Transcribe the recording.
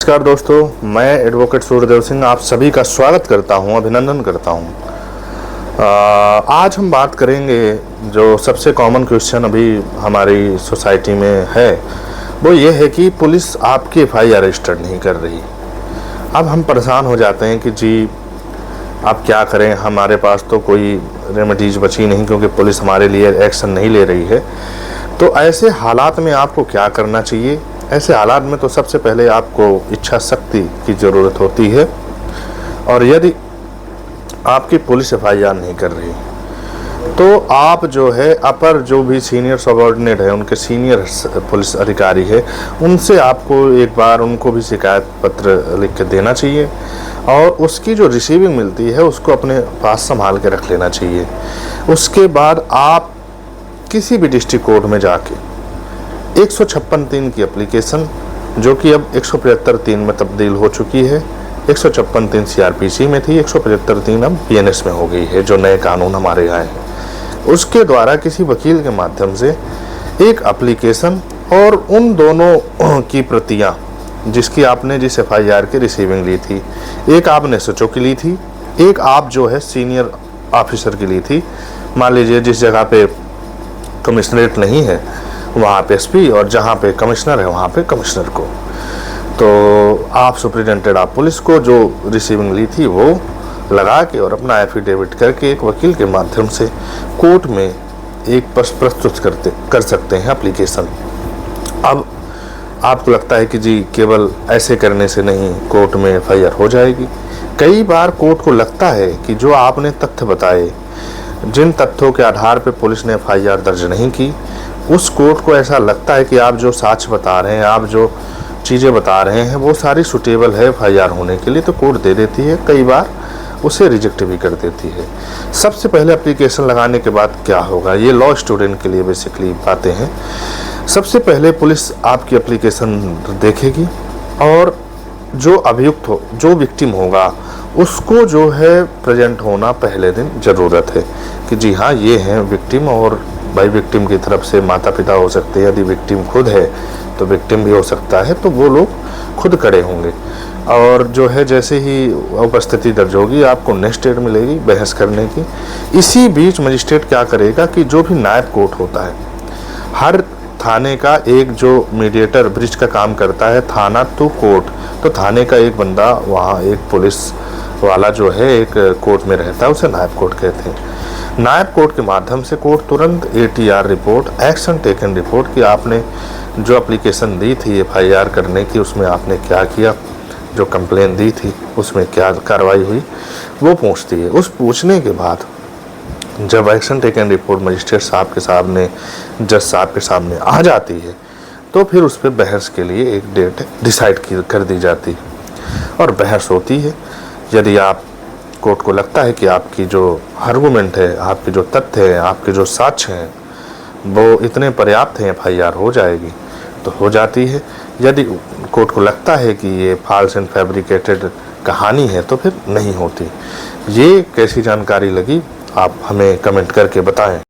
नमस्कार दोस्तों, मैं एडवोकेट सूर्यदेव सिंह आप सभी का स्वागत करता हूं, अभिनंदन करता हूं। आज हम बात करेंगे जो सबसे कॉमन क्वेश्चन अभी हमारी सोसाइटी में है, वो ये है कि पुलिस आपकी एफआईआर रजिस्टर्ड नहीं कर रही। अब हम परेशान हो जाते हैं कि जी आप क्या करें, हमारे पास तो कोई रेमेडीज बची नहीं क्योंकि पुलिस हमारे लिए एक्शन नहीं ले रही है। तो ऐसे हालात में आपको क्या करना चाहिए? ऐसे हालात में तो सबसे पहले आपको इच्छा शक्ति की ज़रूरत होती है, और यदि आपकी पुलिस एफआईआर नहीं कर रही तो आप जो है अपर जो भी सीनियर सबऑर्डिनेट है, उनके सीनियर पुलिस अधिकारी है, उनसे आपको एक बार उनको भी शिकायत पत्र लिख के देना चाहिए, और उसकी जो रिसीविंग मिलती है उसको अपने पास संभाल के रख लेना चाहिए। उसके बाद आप किसी भी डिस्ट्रिक्ट कोर्ट में जाके 156(3) की एप्लीकेशन, जो कि अब 175(3) में तब्दील हो चुकी है, 156(3) सीआरपीसी में थी, 175(3) अब बीएनएस में हो गई है, जो नए कानून हमारे यहाँ हैं, उसके द्वारा किसी वकील के माध्यम से एक एप्लीकेशन और उन दोनों की प्रतियां जिसकी आपने जिस एफआईआर की रिसीविंग ली थी, एक आपने एसएचओ की ली थी, एक आप जो है सीनियर ऑफिसर की ली थी। मान लीजिए जिस जगह पे कमिश्नरेट नहीं है वहाँ पे एसपी, और जहाँ पे कमिश्नर है वहाँ पे कमिश्नर को, तो आप सुप्रिटेंडेंट आप पुलिस को जो रिसीविंग ली थी वो लगा के और अपना एफिडेविट करके एक वकील के माध्यम से कोर्ट में एक प्रस्तुत कर सकते हैं एप्लीकेशन। अब आपको लगता है कि जी केवल ऐसे करने से नहीं कोर्ट में एफआईआर हो जाएगी। कई बार कोर्ट को लगता है कि जो आपने तथ्य बताए, जिन तथ्यों के आधार पर पुलिस ने एफआईआर दर्ज नहीं की, उस कोर्ट को ऐसा लगता है कि आप जो साक्ष्य बता रहे हैं, आप जो चीज़ें बता रहे हैं वो सारी सुटेबल है एफआईआर होने के लिए, तो कोर्ट दे देती है। कई बार उसे रिजेक्ट भी कर देती है। सबसे पहले एप्लीकेशन लगाने के बाद क्या होगा, ये लॉ स्टूडेंट के लिए बेसिकली बातें हैं। सबसे पहले पुलिस आपकी एप्लीकेशन देखेगी, और जो अभियुक्त हो, जो विक्टिम होगा, उसको जो है प्रेजेंट होना पहले दिन ज़रूरत है कि जी हाँ ये हैं विक्टिम, और भाई विक्टिम की तरफ से माता पिता हो सकते हैं, यदि विक्टिम खुद है तो विक्टिम भी हो सकता है, तो वो लोग खुद खड़े होंगे। और जो है जैसे ही उपस्थिति दर्ज होगी आपको नेक्स्ट डेट मिलेगी बहस करने की। इसी बीच मजिस्ट्रेट क्या करेगा कि जो भी नायब कोर्ट होता है, हर थाने का एक जो मीडिएटर ब्रिज का काम करता है, थाना टू कोर्ट, तो थाने का एक बंदा वहाँ एक पुलिस वाला जो है एक कोर्ट में रहता है, उसे नायब कोर्ट कहते हैं। नायब कोर्ट के माध्यम से कोर्ट तुरंत ATR report, action taken report, कि आपने जो एप्लीकेशन दी थी एफआईआर करने की उसमें आपने क्या किया, जो कंप्लेन दी थी उसमें क्या कार्रवाई हुई, वो पूछती है। उस पूछने के बाद जब एक्शन टेकन रिपोर्ट मजिस्ट्रेट साहब के सामने, जज साहब के सामने आ जाती है, तो फिर उस पर बहस के लिए एक डेट डिसाइड कर दी जाती है और बहस होती है। यदि आप कोर्ट को लगता है कि आपकी जो आर्गूमेंट है, आपके जो तथ्य हैं, आपके जो साक्ष्य हैं, वो इतने पर्याप्त हैं, एफआईआर हो जाएगी तो हो जाती है। यदि कोर्ट को लगता है कि ये फॉल्स एंड फैब्रिकेटेड कहानी है तो फिर नहीं होती। ये कैसी जानकारी लगी आप हमें कमेंट करके बताएं।